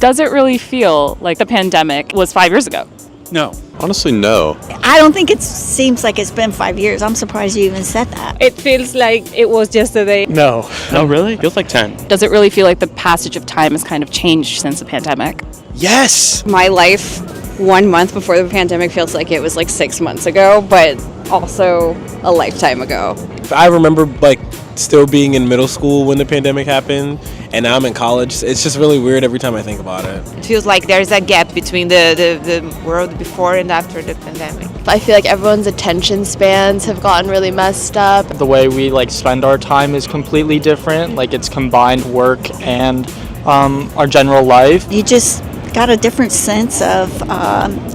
Does it really feel like the pandemic was 5 years ago? No. Honestly, no. I don't think it seems like it's been 5 years. I'm surprised you even said that. It feels like it was yesterday. No. No, really? Feels like 10. Does it really feel like the passage of time has kind of changed since the pandemic? Yes! My life 1 month before the pandemic feels like it was like 6 months ago, but also a lifetime ago. I remember still being in middle school when the pandemic happened, and now I'm in college. It's just really weird every time I think about it. It feels like there's a gap between the world before and after the pandemic. I feel like everyone's attention spans have gotten really messed up. The way we spend our time is completely different. It's combined work and our general life. You just got a different sense of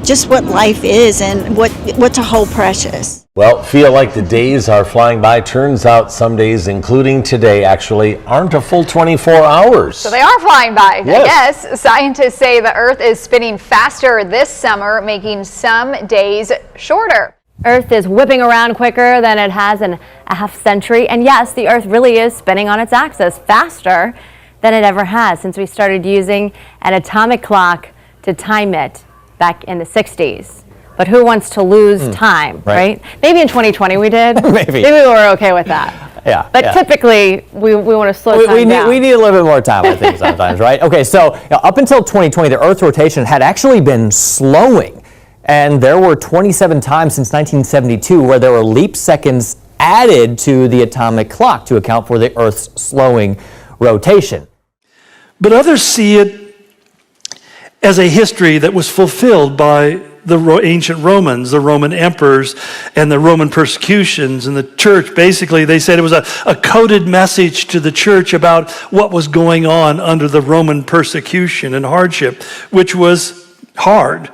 just what life is and what to hold precious. Well, feel like the days are flying by. Turns out some days, including today, actually aren't a full 24 hours. So they are flying by, Yes. I guess. Scientists say the Earth is spinning faster this summer, making some days shorter. Earth is whipping around quicker than it has in a half century. And yes, the Earth really is spinning on its axis faster than it ever has since we started using an atomic clock to time it back in the 60s. But who wants to lose time, right? Maybe in 2020 we did. Maybe we were okay with that. Yeah. But typically we want to slow time down. We need a little bit more time, I think, sometimes, right? Okay, so up until 2020, the Earth's rotation had actually been slowing. And there were 27 times since 1972 where there were leap seconds added to the atomic clock to account for the Earth's slowing rotation. But others see it as a history that was fulfilled by the ancient Romans, the Roman emperors, and the Roman persecutions and the church. Basically, they said it was a coded message to the church about what was going on under the Roman persecution and hardship, which was hard.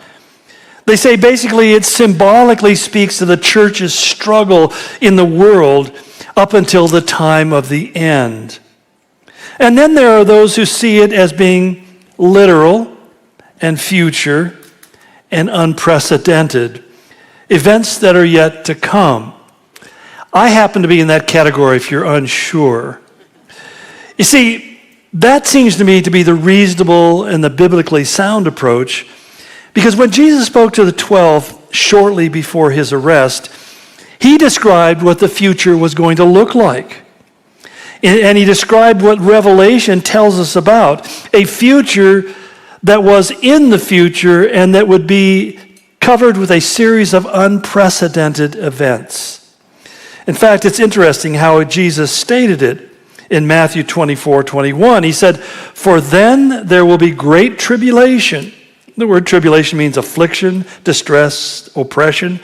They say basically it symbolically speaks to the church's struggle in the world up until the time of the end. And then there are those who see it as being literal and future and unprecedented, events that are yet to come. I happen to be in that category if you're unsure. You see, that seems to me to be the reasonable and the biblically sound approach, because when Jesus spoke to the 12 shortly before his arrest, he described what the future was going to look like. And he described what Revelation tells us about, a future that was in the future and that would be covered with a series of unprecedented events. In fact, it's interesting how Jesus stated it in Matthew 24:21. He said, "For then there will be great tribulation." The word tribulation means affliction, distress, oppression.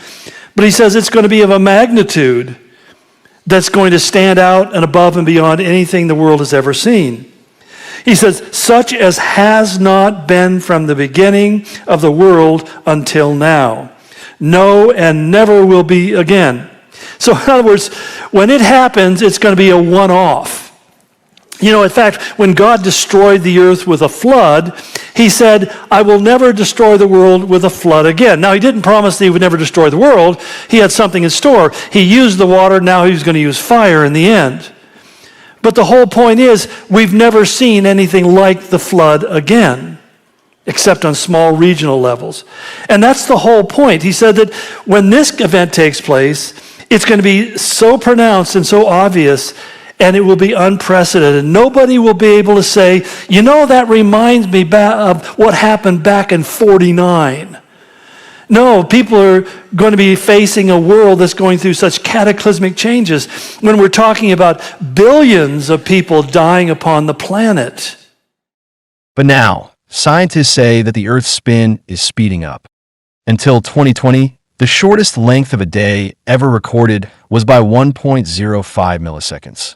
But he says it's going to be of a magnitude that's going to stand out and above and beyond anything the world has ever seen. He says, such as has not been from the beginning of the world until now. No, and never will be again. So in other words, when it happens, it's going to be a one-off. You know, in fact, when God destroyed the earth with a flood, he said, I will never destroy the world with a flood again. Now, he didn't promise that he would never destroy the world. He had something in store. He used the water, now he's going to use fire in the end. But the whole point is, we've never seen anything like the flood again, except on small regional levels. And that's the whole point. He said that when this event takes place, it's going to be so pronounced and so obvious, and it will be unprecedented. Nobody will be able to say, you know, that reminds me of what happened back in 49. No, people are going to be facing a world that's going through such cataclysmic changes when we're talking about billions of people dying upon the planet. But now, scientists say that the Earth's spin is speeding up. Until 2020, the shortest length of a day ever recorded was by 1.05 milliseconds.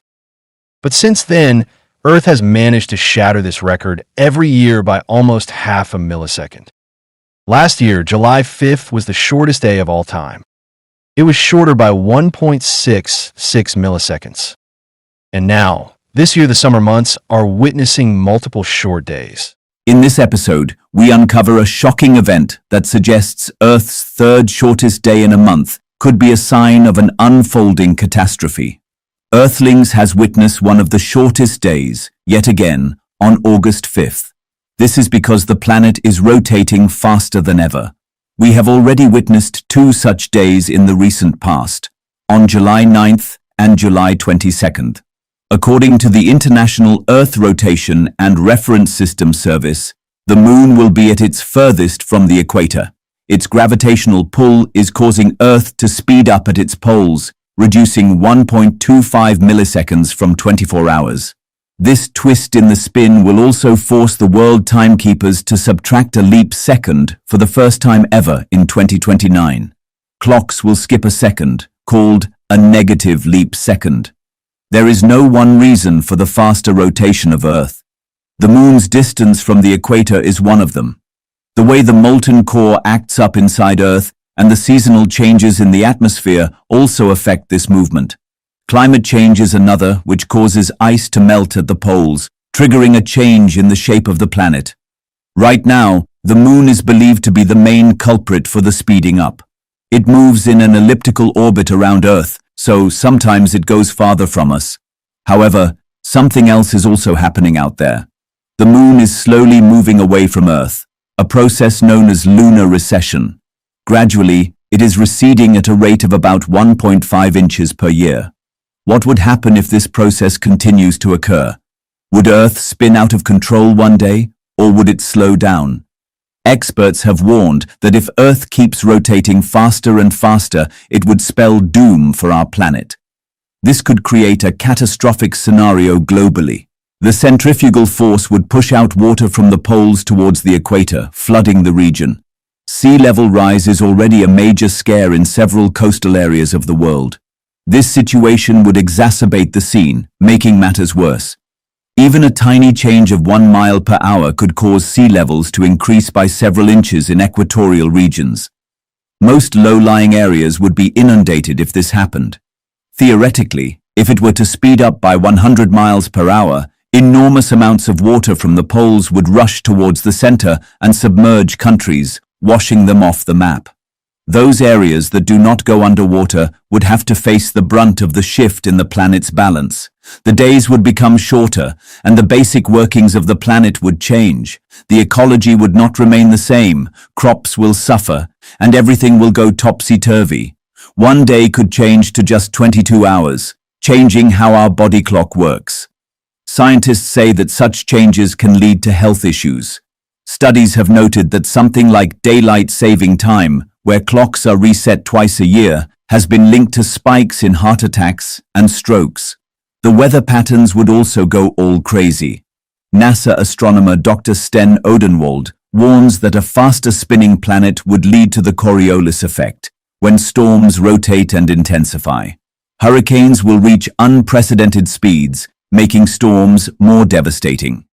But since then, Earth has managed to shatter this record every year by almost half a millisecond. Last year, July 5th was the shortest day of all time. It was shorter by 1.66 milliseconds. And now, this year the summer months are witnessing multiple short days. In this episode, we uncover a shocking event that suggests Earth's third shortest day in a month could be a sign of an unfolding catastrophe. Earthlings has witnessed one of the shortest days, yet again, on August 5th. This is because the planet is rotating faster than ever. We have already witnessed 2 such days in the recent past, on July 9th and July 22nd. According to the International Earth Rotation and Reference System Service, the Moon will be at its furthest from the equator. Its gravitational pull is causing Earth to speed up at its poles, reducing 1.25 milliseconds from 24 hours. This twist in the spin will also force the world timekeepers to subtract a leap second for the first time ever in 2029. Clocks will skip a second, called a negative leap second. There is no one reason for the faster rotation of Earth. The Moon's distance from the equator is one of them. The way the molten core acts up inside Earth and the seasonal changes in the atmosphere also affect this movement. Climate change is another, which causes ice to melt at the poles, triggering a change in the shape of the planet. Right now, the Moon is believed to be the main culprit for the speeding up. It moves in an elliptical orbit around Earth, so sometimes it goes farther from us. However, something else is also happening out there. The Moon is slowly moving away from Earth, a process known as lunar recession. Gradually, it is receding at a rate of about 1.5 inches per year. What would happen if this process continues to occur? Would Earth spin out of control one day, or would it slow down? Experts have warned that if Earth keeps rotating faster and faster, it would spell doom for our planet. This could create a catastrophic scenario globally. The centrifugal force would push out water from the poles towards the equator, flooding the region. Sea level rise is already a major scare in several coastal areas of the world. This situation would exacerbate the scene, making matters worse. Even a tiny change of 1 mile per hour could cause sea levels to increase by several inches in equatorial regions. Most low-lying areas would be inundated if this happened. Theoretically, if it were to speed up by 100 miles per hour, enormous amounts of water from the poles would rush towards the center and submerge countries, washing them off the map. Those areas that do not go underwater would have to face the brunt of the shift in the planet's balance. The days would become shorter, and the basic workings of the planet would change. The ecology would not remain the same, crops will suffer, and everything will go topsy-turvy. One day could change to just 22 hours, changing how our body clock works. Scientists say that such changes can lead to health issues. Studies have noted that something like daylight saving time, where clocks are reset twice a year, has been linked to spikes in heart attacks and strokes. The weather patterns would also go all crazy. NASA astronomer Dr. Sten Odenwald warns that a faster spinning planet would lead to the Coriolis effect, when storms rotate and intensify. Hurricanes will reach unprecedented speeds, making storms more devastating.